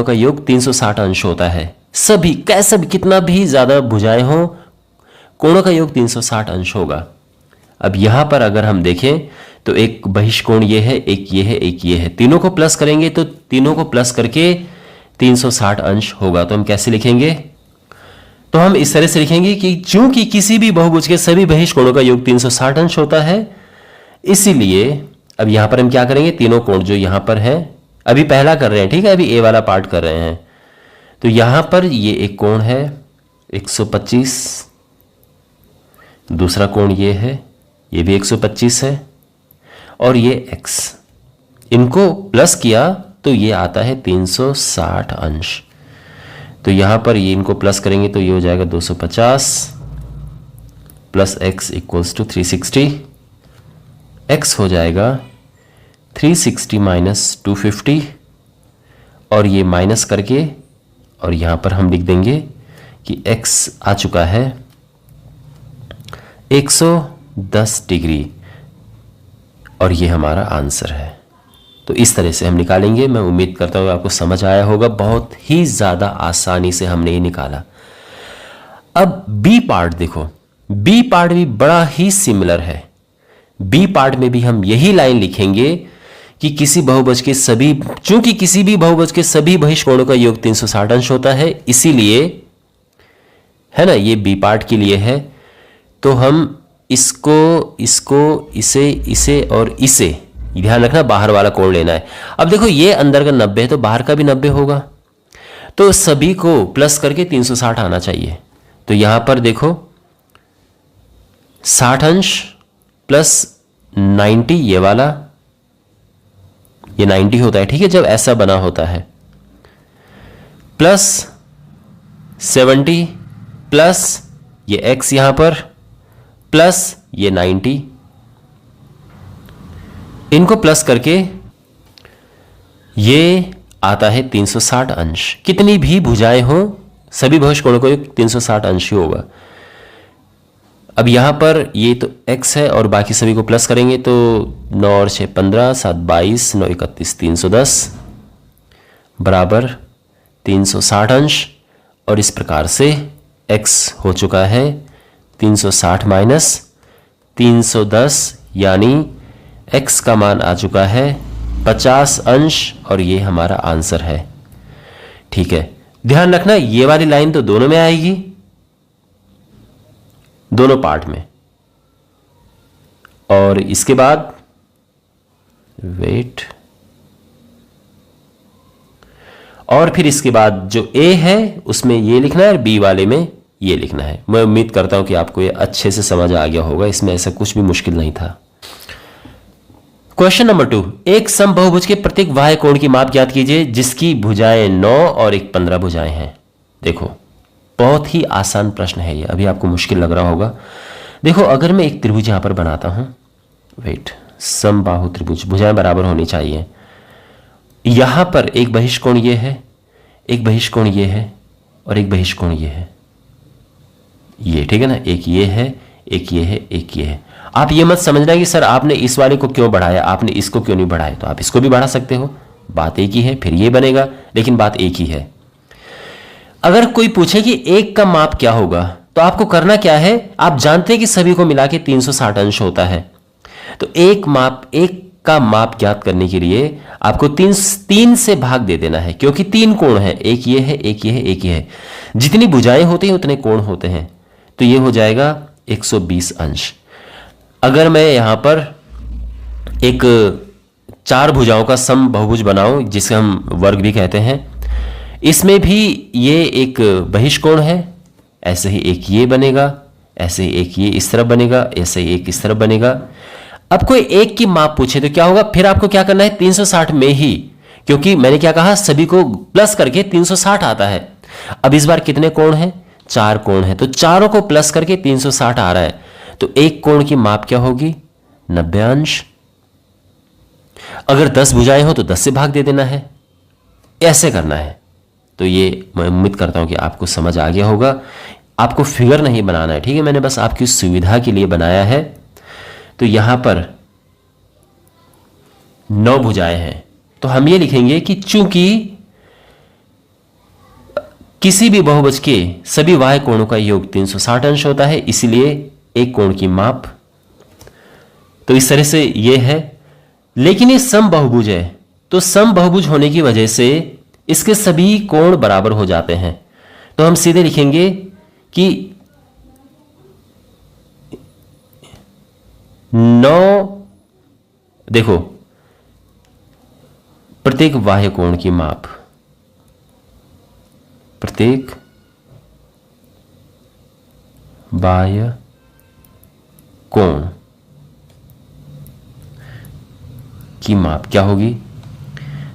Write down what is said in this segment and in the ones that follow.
कोणों का योग 360 अंश होता है। सभी कैसे भी कितना भी ज्यादा भुजाएं हो, कोणों का योग 360 अंश होगा। अब यहां पर अगर हम देखें तो एक बहिष्कोण ये है, एक ये है, एक ये है, तीनों को प्लस करेंगे तो तीनों को प्लस करके 360 अंश होगा। तो हम कैसे लिखेंगे? तो हम इस तरह से लिखेंगे कि चूंकि किसी भी बहुभुज के सभी बहिष्कोणों का योग 360 अंश होता है, इसीलिए अब यहां पर हम क्या करेंगे, तीनों कोण जो यहां पर है, अभी पहला कर रहे हैं, ठीक है, अभी ए वाला पार्ट कर रहे हैं। तो यहां पर ये एक कोण है 125, दूसरा कोण ये है, ये भी 125 है, और ये x, इनको प्लस किया तो ये आता है 360 अंश। तो यहां पर ये इनको प्लस करेंगे तो ये हो जाएगा 250 plus x equals to 360। x हो जाएगा 360 माइनस 250, और ये माइनस करके और यहां पर हम लिख देंगे कि x आ चुका है 110 डिग्री, और ये हमारा आंसर है। तो इस तरह से हम निकालेंगे। मैं उम्मीद करता हूँ आपको समझ आया होगा। बहुत ही ज़्यादा आसानी से हमने ये निकाला। अब बी पार्ट देखो, बी पार्ट भी बड़ा ही सिमिलर है। बी पार्ट में भी हम यही लाइन लिखेंगे कि किसी बहुभुज के सभी, चूंकि किसी भी बहुभुज के सभी बहिष्कोणों का योग 360 अंश होता है, इसीलिए, है ना, ये बी पार्ट के लिए है। तो हम इसको, इसे, इसे और इसे, ध्यान रखना बाहर वाला कोण लेना है। अब देखो ये अंदर का 90 है तो बाहर का भी 90 होगा, तो सभी को प्लस करके 360 आना चाहिए। तो यहां पर देखो 60 अंश प्लस 90, ये वाला, ये 90 होता है, ठीक है, जब ऐसा बना होता है, प्लस 70 प्लस ये x यहां पर प्लस ये 90, इनको प्लस करके ये आता है 360 अंश। कितनी भी भुजाएं हो, सभी बहिष्कोणों को 360 अंश ही होगा। अब यहां पर ये तो x है और बाकी सभी को प्लस करेंगे तो 9 और 6 15, 7 22, 9 31 310 बराबर 360 अंश। और इस प्रकार से x हो चुका है 360 माइनस 310, यानी x का मान आ चुका है 50 अंश, और ये हमारा आंसर है। ठीक है, ध्यान रखना ये वाली लाइन तो दोनों में आएगी, दोनों पार्ट में। और इसके बाद वेट, और फिर इसके बाद जो a है उसमें ये लिखना है और b वाले में ये लिखना है। मैं उम्मीद करता हूं कि आपको ये अच्छे से समझ आ गया होगा, इसमें ऐसा कुछ भी मुश्किल नहीं था। क्वेश्चन नंबर 2, एक समबाहुभुज के प्रत्येक बाह्य कोण की माप ज्ञात कीजिए जिसकी भुजाएं 9 और एक 15 भुजाएं हैं। देखो बहुत ही आसान प्रश्न है ये, अभी आपको मुश्किल लग रहा होगा। देखो अगर मैं एक त्रिभुज यहां पर बनाता हूं, वेट, समबाहु त्रिभुज, भुजाएं बराबर होनी चाहिए। यहां पर एक बहिष्कोण ये है, एक बहिष्कोण ये है और एक बहिष्कोण ये है, ये ठीक है ना, एक ये है, एक ये है, एक ये है। आप ये मत समझना कि सर आपने इस वाले को क्यों बढ़ाया, आपने इसको क्यों नहीं बढ़ाया, तो आप इसको भी बढ़ा सकते हो, बात एक ही है, फिर ये बनेगा, लेकिन बात एक ही है। अगर कोई पूछे कि एक का माप क्या होगा, तो आपको करना क्या है, आप जानते हैं कि सभी को मिला के 360 अंश होता है, तो एक का माप ज्ञात करने के लिए आपको 3 से भाग दे देना है, क्योंकि 3 कोण है, एक ये है, एक ये है, एक ये है। जितनी भुजाएं होती हैं उतने कोण होते हैं, तो ये हो जाएगा 120 अंश। अगर मैं यहां पर एक 4 भुजाओं का सम बहुभुज बनाऊं, जिसे हम वर्ग भी कहते हैं, इसमें भी ये एक बहिष्कोण है, ऐसे ही एक ये बनेगा, ऐसे ही एक ये इस तरफ बनेगा, ऐसे ही एक इस तरफ बनेगा। अब कोई एक की माप पूछे तो क्या होगा, फिर आपको क्या करना है 360 में ही, क्योंकि मैंने क्या कहा सभी को प्लस करके 360 आता है। अब इस बार कितने कोण हैं, 4 कोण हैं, तो चारों को प्लस करके 360 आ रहा है, तो एक कोण की माप क्या होगी, 90 अंश। अगर 10 भुजाएं हो तो 10 से भाग दे देना है, ऐसे करना है। तो ये मैं उम्मीद करता हूं कि आपको समझ आ गया होगा। आपको फिगर नहीं बनाना है, ठीक है, मैंने बस आपकी सुविधा के लिए बनाया है। तो यहां पर 9 भुजाएं हैं, तो हम ये लिखेंगे कि चूंकि किसी भी बहुभुज के सभी बाह्य कोणों का योग 360 अंश होता है, इसलिए एक कोण की माप तो इस तरह से ये है। लेकिन ये समबाहुभुज है, तो समबाहुभुज होने की वजह से इसके सभी कोण बराबर हो जाते हैं। तो हम सीधे लिखेंगे कि 9, देखो प्रत्येक बाह्य कोण की माप, प्रत्येक बाह्य कोण की माप क्या होगी?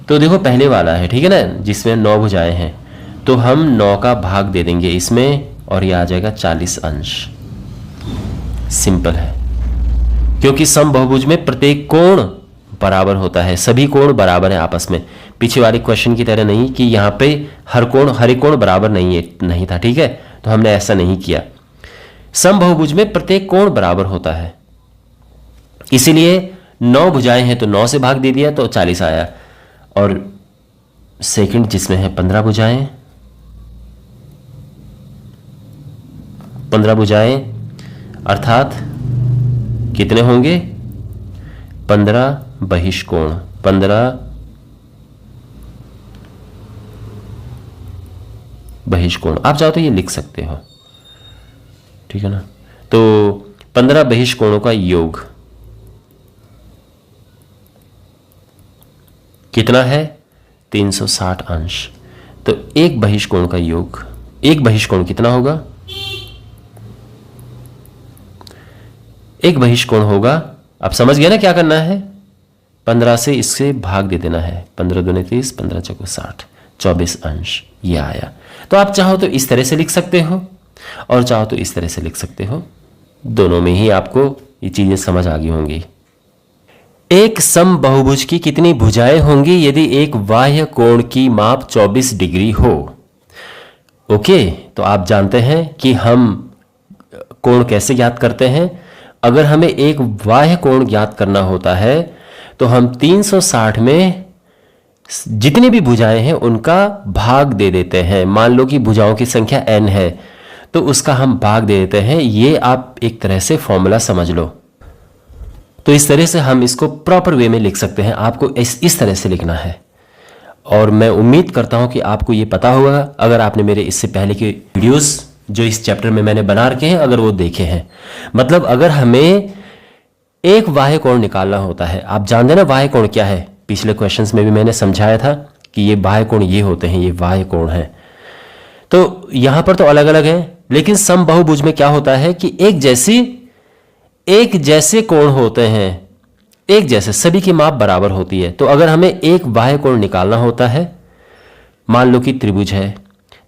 तो देखो पहले वाला है, ठीक है ना, जिसमें 9 भुजाएं हैं, तो हम 9 का भाग दे देंगे इसमें और ये आ जाएगा 40 अंश। सिंपल है, क्योंकि समबाहुभुज में प्रत्येक कोण बराबर होता है, सभी कोण बराबर है आपस में। पीछे वाले क्वेश्चन की तरह नहीं कि यहाँ पे हर एक कोण बराबर नहीं था, ठीक है, तो हमने ऐसा नहीं किया। समबाहुभुज में प्रत्येक कोण बराबर होता है, इसीलिए 9 भुजाएं हैं तो 9 से भाग दे दिया तो 40 आया। और सेकंड जिसमें है 15 भुजाएं, 15 भुजाएं अर्थात कितने होंगे? 15 बहिष्कोण, 15 बहिष्कोण। आप चाहो तो ये लिख सकते हो, ठीक है ना। तो 15 बहिष्कोणों का योग कितना है? 360 अंश। तो एक बहिष्कोण का योग, एक बहिष्कोण कितना होगा? एक बहिष्कोण होगा, आप समझ गए ना क्या करना है? 15 से इससे भाग दे देना है, 15 दूने 30, 15 चौको 60, 24 अंश ये आया। तो आप चाहो तो इस तरह से लिख सकते हो और चाहो तो इस तरह से लिख सकते हो, दोनों में ही आपको ये चीजें समझ आ गई होंगी। एक समबाहुभुज की कितनी भुजाएं होंगी यदि एक बाह्य कोण की माप 24 डिग्री हो? ओके, तो आप जानते हैं कि हम कोण कैसे ज्ञात करते हैं। अगर हमें एक बाह्य कोण ज्ञात करना होता है तो हम 360 में जितनी भी भुजाएं हैं उनका भाग दे देते हैं। मान लो कि भुजाओं की संख्या n है तो उसका हम भाग दे देते हैं। ये आप एक तरह से फॉर्मूला समझ लो। तो इस तरह से हम इसको प्रॉपर वे में लिख सकते हैं। आपको इस तरह से लिखना है और मैं उम्मीद करता हूं कि आपको ये पता होगा अगर आपने मेरे इससे पहले के वीडियोस जो इस चैप्टर में मैंने बना रखे हैं अगर वो देखे हैं। मतलब अगर हमें एक बाह्य कोण निकालना होता है, आप जानते हैं ना बाह्य कोण क्या है, पिछले क्वेश्चंस में भी मैंने समझाया था कि ये बाह्य कोण ये होते हैं, ये बाह्य कोण है। तो यहां पर तो अलग अलग है, लेकिन समबाहुभुज में क्या होता है कि एक जैसे कोण होते हैं, एक जैसे, सभी की माप बराबर होती है। तो अगर हमें एक बाह्य कोण निकालना होता है, मान लो कि त्रिभुज है,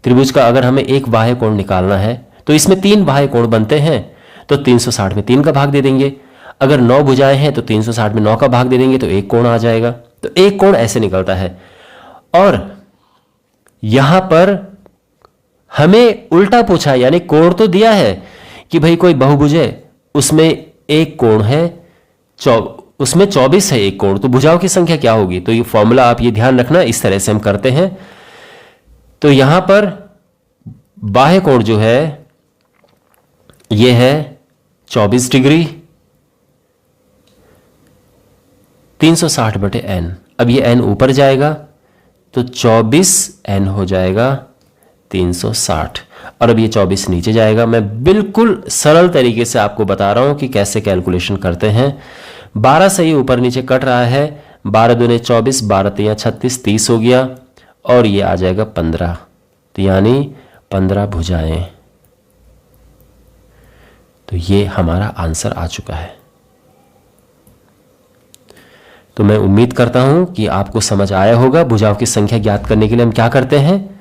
त्रिभुज का अगर हमें एक बाह्य कोण निकालना है तो इसमें 3 बाह्य कोण बनते हैं, तो 360 में 3 का भाग दे देंगे। अगर 9 भुजाएं हैं तो 360 में 9 का भाग दे देंगे तो एक कोण आ जाएगा। तो एक कोण ऐसे निकलता है। और यहां पर हमें उल्टा पूछा, यानी कोण तो दिया है कि भाई कोई बहुभुज है, उसमें एक कोण है, उसमें 24 है एक कोण, तो भुजाओं की संख्या क्या होगी? तो ये फॉर्मूला आप ये ध्यान रखना, इस तरह से हम करते हैं। तो यहां पर बाह्य कोण जो है ये है 24 डिग्री, 360 बटे n। अब ये n ऊपर जाएगा तो 24 n हो जाएगा 360, और अब ये 24 नीचे जाएगा। मैं बिल्कुल सरल तरीके से आपको बता रहा हूं कि कैसे कैलकुलेशन करते हैं। 12 से ये ऊपर नीचे कट रहा है, 12 दूने 24, 12 तिया 36, 30 हो गया, और ये आ जाएगा 15, तो यानी 15 भुजाएं। तो ये हमारा आंसर आ चुका है। तो मैं उम्मीद करता हूं कि आपको समझ आया होगा। भुजाओं की संख्या ज्ञात करने के लिए हम क्या करते हैं,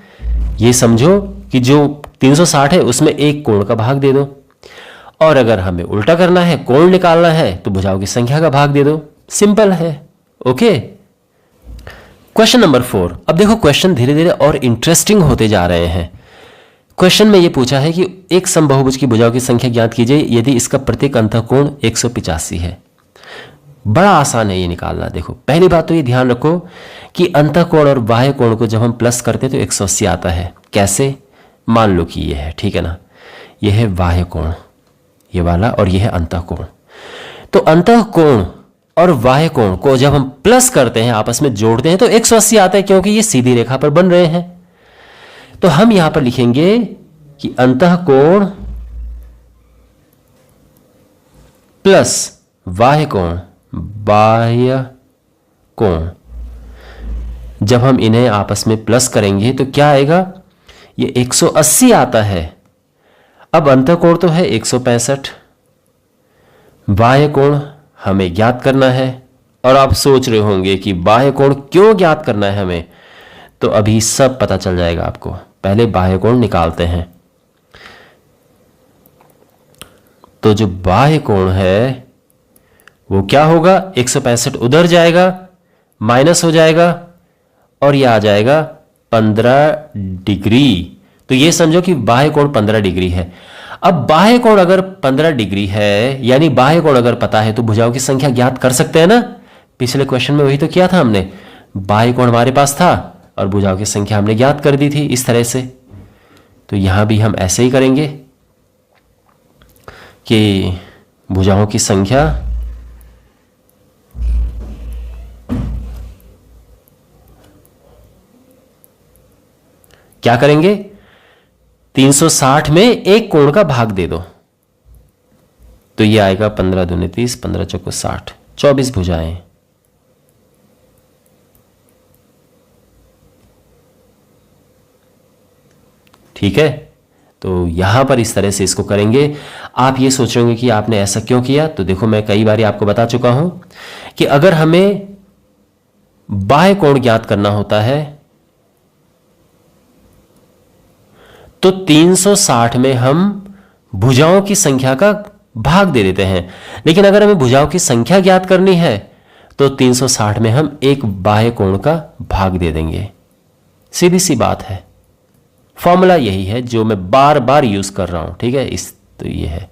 ये समझो कि जो 360 है उसमें एक कोण का भाग दे दो, और अगर हमें उल्टा करना है, कोण निकालना है, तो भुजाओं की संख्या का भाग दे दो। सिंपल है। Okay, question number 4। अब देखो क्वेश्चन धीरे धीरे और इंटरेस्टिंग होते जा रहे हैं। क्वेश्चन में ये पूछा है कि एक समबाहुभुज की भुजाओं की संख्या ज्ञात कीजिए यदि इसका प्रत्येक अंतःकोण 185 है। बड़ा आसान है ये निकालना। देखो पहली बात तो ये ध्यान रखो कि अंतःकोण और बाह्य कोण को जब हम प्लस करते हैं तो 180 आता है। कैसे? मान लो कि ये है, ठीक है ना, ये है बाह्य कोण, ये वाला, और ये है अंतःकोण। तो अंतःकोण और बाह्य कोण को जब हम प्लस करते हैं, आपस में जोड़ते हैं, तो 180 आता है, क्योंकि ये सीधी रेखा पर बन रहे हैं। तो हम यहां पर लिखेंगे कि अंतःकोण प्लस बाह्य कोण, बाह्य कोण, जब हम इन्हें आपस में प्लस करेंगे तो क्या आएगा, ये 180 आता है। अब अंतःकोण तो है 165, बाह्य कोण हमें ज्ञात करना है। और आप सोच रहे होंगे कि बाह्य कोण क्यों ज्ञात करना है हमें, तो अभी सब पता चल जाएगा आपको। पहले बाह्य कोण निकालते हैं। तो जो बाह्य कोण है वो क्या होगा, 165 उधर जाएगा, माइनस हो जाएगा, और ये आ जाएगा 15 डिग्री। तो ये समझो कि बाह्य कोण 15 डिग्री है। अब बाह्य कोण अगर 15 डिग्री है, यानी बाह्य कोण अगर पता है, तो भुजाओं की संख्या ज्ञात कर सकते हैं ना। पिछले क्वेश्चन में वही तो किया था हमने, बाह्य कोण हमारे पास था और भुजाओं की संख्या हमने ज्ञात कर दी थी इस तरह से। तो यहां भी हम ऐसे ही करेंगे कि भुजाओं की संख्या क्या करेंगे, 360 में एक कोण का भाग दे दो, तो ये आएगा 15 दूनी 30, 15 चौको 60, 24 भुजाएं। ठीक है, तो यहां पर इस तरह से इसको करेंगे। आप ये सोच रहे होंगे कि आपने ऐसा क्यों किया, तो देखो मैं कई बार आपको बता चुका हूं कि अगर हमें बाह्य कोण ज्ञात करना होता है तो 360 में हम भुजाओं की संख्या का भाग दे देते हैं। लेकिन अगर हमें भुजाओं की संख्या ज्ञात करनी है तो 360 में हम एक बाह्य कोण का भाग दे देंगे। सीधी सी बात है, फॉर्मूला यही है जो मैं बार बार यूज कर रहा हूं। ठीक है, तो ये है,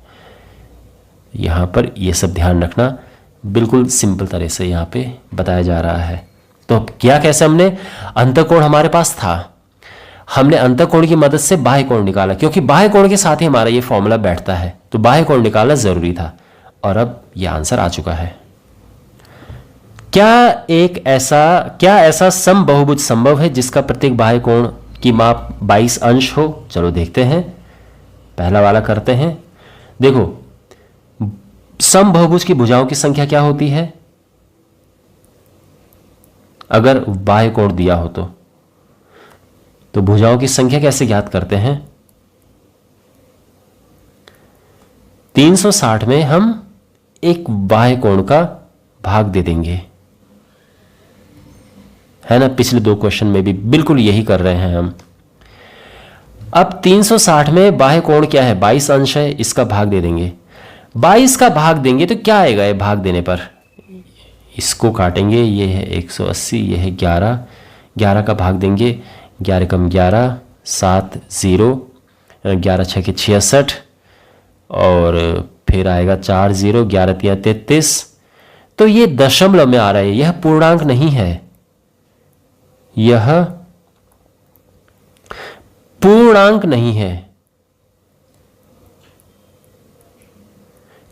यहां पर ये सब ध्यान रखना, बिल्कुल सिंपल तरह से यहां पे बताया जा रहा है। तो अब क्या, कैसे, हमने अंतःकोण हमारे पास था, हमने अंतःकोण की मदद से बाह्य कोण निकाला, क्योंकि बाह्य कोण के साथ ही हमारा ये फॉर्मूला बैठता है, तो बाह्य कोण निकालना जरूरी था। और अब यह आंसर आ चुका है। क्या ऐसा समबहुभुज संभव है जिसका प्रत्येक बाह्य कोण की माप 22 अंश हो? चलो देखते हैं, पहला वाला करते हैं। देखो, समबहुभुज की भुजाओं की संख्या क्या होती है अगर बाह्य कोण दिया हो तो भुजाओं की संख्या कैसे ज्ञात करते हैं? 360 में हम एक बाह्य कोण का भाग दे देंगे, है ना। पिछले दो क्वेश्चन में भी बिल्कुल यही कर रहे हैं हम। अब 360 में बाह्य कोण क्या है, 22 अंश है, इसका भाग दे देंगे। 22 का भाग देंगे तो क्या आएगा, ये भाग देने पर इसको काटेंगे, ये है 180, ये है 11, 11 का भाग देंगे, 11 कम 11, 7 0, 11 6 66, और फिर आएगा 4 0, 11 3 33। तो ये दशमलव में आ रहा है, यह पूर्णांक नहीं है, यह पूर्णांक नहीं है।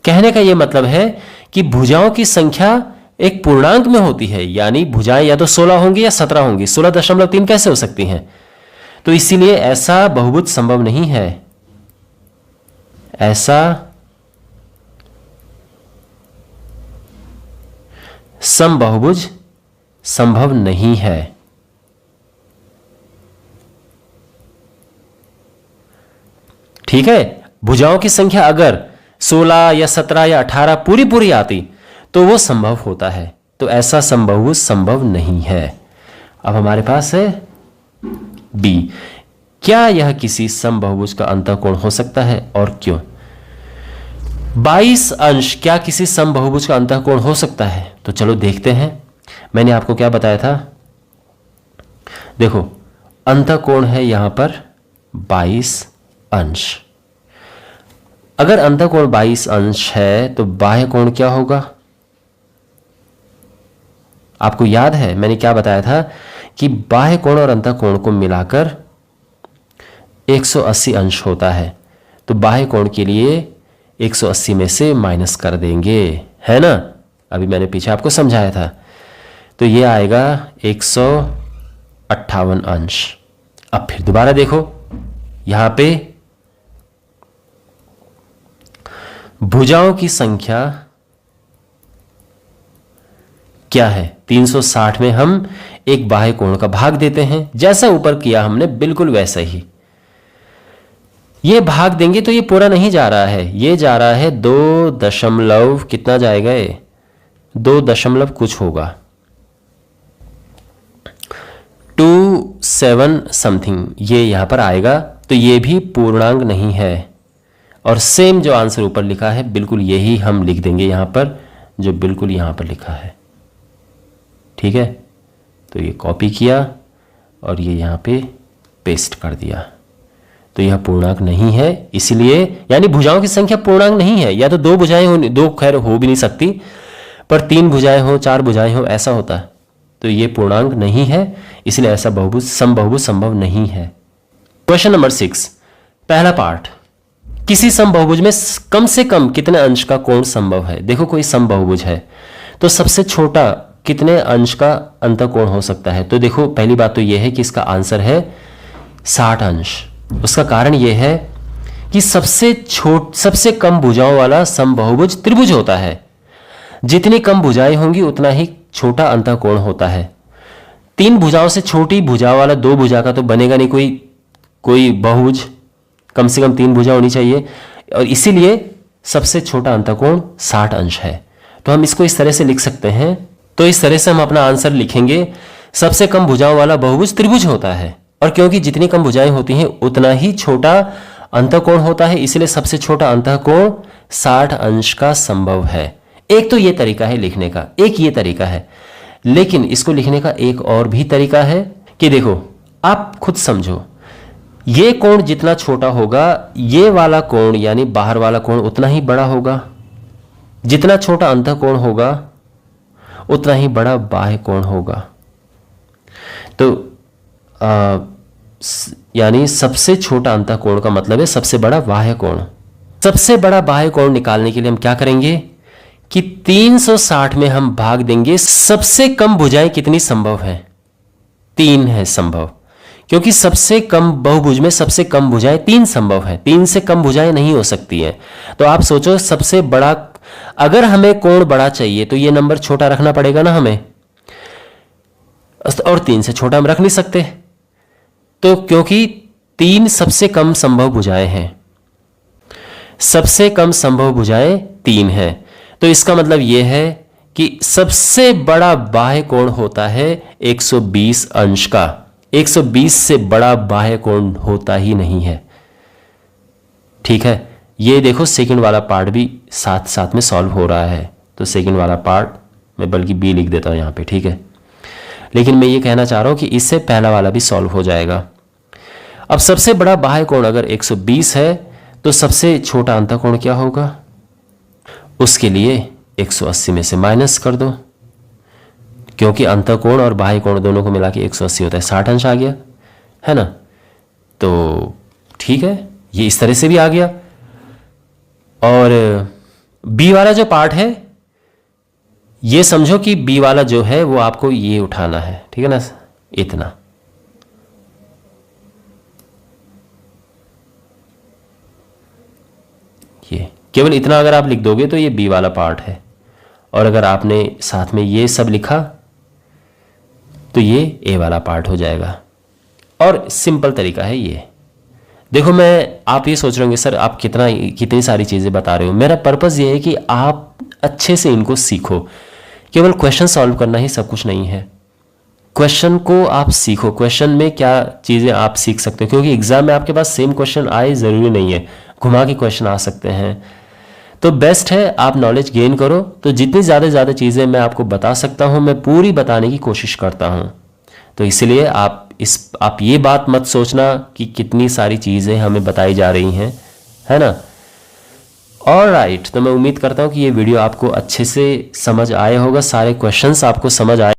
कहने का यह मतलब है कि भुजाओं की संख्या एक पूर्णांक में होती है, यानी भुजाएं या तो 16 होंगी या 17 होंगी। 16.3 कैसे हो सकती हैं? तो इसीलिए ऐसा बहुभुज संभव नहीं है, ऐसा समबहुभुज संभव नहीं है। ठीक है, भुजाओं की संख्या अगर 16 या 17 या 18 पूरी पूरी आती तो वो संभव होता है, तो ऐसा समबहुभुज संभव नहीं है। अब हमारे पास है बी, क्या यह किसी समबहुभुज का अंतःकोण हो सकता है और क्यों? 22 अंश क्या किसी समबहुभुज का अंतःकोण हो सकता है? तो चलो देखते हैं। मैंने आपको क्या बताया था, देखो अंतःकोण है यहां पर 22 अंश। अगर अंतःकोण 22 अंश है तो बाह्य कोण क्या होगा? आपको याद है मैंने क्या बताया था कि बाह्य कोण और अंतःकोण को मिलाकर 180 अंश होता है, तो बाह्य कोण के लिए 180 में से माइनस कर देंगे, है ना। अभी मैंने पीछे आपको समझाया था। तो ये आएगा 158 अंश। अब फिर दोबारा देखो, यहां पे भुजाओं की संख्या क्या है, 360 में हम एक बाह्य कोण का भाग देते हैं, जैसा ऊपर किया हमने बिल्कुल वैसा ही। ये भाग देंगे तो ये पूरा नहीं जा रहा है, ये जा रहा है 2 दशमलव कितना जाएगा, ये 2 दशमलव कुछ होगा, 27 समथिंग ये यहां पर आएगा। तो ये भी पूर्णांक नहीं है, और सेम जो आंसर ऊपर लिखा है बिल्कुल यही हम लिख देंगे यहां पर, जो बिल्कुल यहां पर लिखा है। ठीक है, तो ये कॉपी किया और ये यहां पे पेस्ट कर दिया। तो यह पूर्णांक नहीं है, इसलिए यानी भुजाओं की संख्या पूर्णांक नहीं है। या तो 2 भुजाएं हो, 2 खैर हो भी नहीं सकती, पर 3 भुजाएं हो, 4 भुजाएं हो, ऐसा होता है। तो ये पूर्णांक नहीं है, इसलिए ऐसा बहुभुज समबाहुभुज संभव नहीं है। क्वेश्चन नंबर 6, पहला पार्ट, किसी समबाहुभुज में कम से कम कितने अंश का कोण संभव है। देखो कोई समबाहुभुज है तो सबसे छोटा कितने अंश का अंतःकोण हो सकता है। तो देखो पहली बात तो यह है कि इसका आंसर है 60 अंश। उसका कारण यह है कि सबसे कम भुजाओं वाला समबाहुभुज त्रिभुज होता है। जितनी कम भुजाएं होंगी उतना ही छोटा अंतःकोण होता है। 3 भुजाओं से छोटी भुजा वाला 2 भुजा का तो बनेगा नहीं कोई बहुभुज, कम से कम 3 भुजा होनी चाहिए, और इसीलिए सबसे छोटा अंतःकोण 60 अंश है। तो हम इसको इस तरह से लिख सकते हैं। तो इस तरह से हम अपना आंसर लिखेंगे, सबसे कम भुजाओं वाला बहुभुज त्रिभुज होता है, और क्योंकि जितनी कम भुजाएं होती हैं उतना ही छोटा अंतःकोण होता है, इसलिए सबसे छोटा अंतःकोण 60 अंश का संभव है। एक तो ये तरीका है लिखने का, एक ये तरीका है, लेकिन इसको लिखने का एक और भी तरीका है कि देखो आप खुद समझो, ये कोण जितना छोटा होगा ये वाला कोण यानी बाहर वाला कोण उतना ही बड़ा होगा। जितना छोटा अंतःकोण होगा उतना ही बड़ा बाह्य कोण होगा। तो यानी सबसे छोटा अंतःकोण का मतलब है सबसे बड़ा बाह्य कोण। सबसे बड़ा बाह्य कोण निकालने के लिए हम क्या करेंगे कि 360 में हम भाग देंगे सबसे कम भुजाएं कितनी संभव है, 3 है संभव, क्योंकि सबसे कम बहुभुज में सबसे कम भुजाएं 3 संभव है, 3 से कम भुजाएं नहीं हो सकती हैं। तो आप सोचो सबसे बड़ा, अगर हमें कोण बड़ा चाहिए तो ये नंबर छोटा रखना पड़ेगा ना हमें, और 3 से छोटा हम रख नहीं सकते। तो क्योंकि 3 सबसे कम संभव भुजाएं हैं, सबसे कम संभव भुजाएं 3 हैं, तो इसका मतलब यह है कि सबसे बड़ा बाह्य कोण होता है 120 अंश का। 120 से बड़ा बाह्य कोण होता ही नहीं है। ठीक है, ये देखो सेकंड वाला पार्ट भी साथ साथ में सॉल्व हो रहा है, तो सेकंड वाला पार्ट मैं बल्कि बी लिख देता हूं यहां पे। ठीक है, लेकिन मैं ये कहना चाह रहा हूं कि इससे पहला वाला भी सॉल्व हो जाएगा। अब सबसे बड़ा बाह्य कोण अगर 120 है तो सबसे छोटा अंतःकोण क्या होगा, उसके लिए 180 में से माइनस कर दो, क्योंकि अंतःकोण और बाह्य कोण दोनों को मिला के 180 होता है, 60 अंश आ गया, है ना। तो ठीक है, ये इस तरह से भी आ गया। और बी वाला जो पार्ट है ये समझो कि बी वाला जो है वो आपको ये उठाना है, ठीक है ना, इतना। ये केवल इतना अगर आप लिख दोगे तो ये बी वाला पार्ट है, और अगर आपने साथ में ये सब लिखा तो ये ए वाला पार्ट हो जाएगा। और सिंपल तरीका है ये। देखो आप ये सोच रहे होंगे सर आप कितनी सारी चीज़ें बता रहे हो। मेरा पर्पज़ ये है कि आप अच्छे से इनको सीखो। केवल क्वेश्चन सॉल्व करना ही सब कुछ नहीं है, क्वेश्चन को आप सीखो। क्वेश्चन में क्या चीज़ें आप सीख सकते हो, क्योंकि एग्जाम में आपके पास सेम क्वेश्चन आए ज़रूरी नहीं है, घुमा के क्वेश्चन आ सकते हैं। तो बेस्ट है आप नॉलेज गेन करो। तो जितनी ज़्यादा चीज़ें मैं आपको बता सकता हूँ मैं पूरी बताने की कोशिश करता हूँ। तो इसलिए आप ये बात मत सोचना कि कितनी सारी चीज़ें हमें बताई जा रही हैं, है ना। ऑलराइट, तो मैं उम्मीद करता हूँ कि ये वीडियो आपको अच्छे से समझ आया होगा, सारे क्वेश्चंस आपको समझ आए।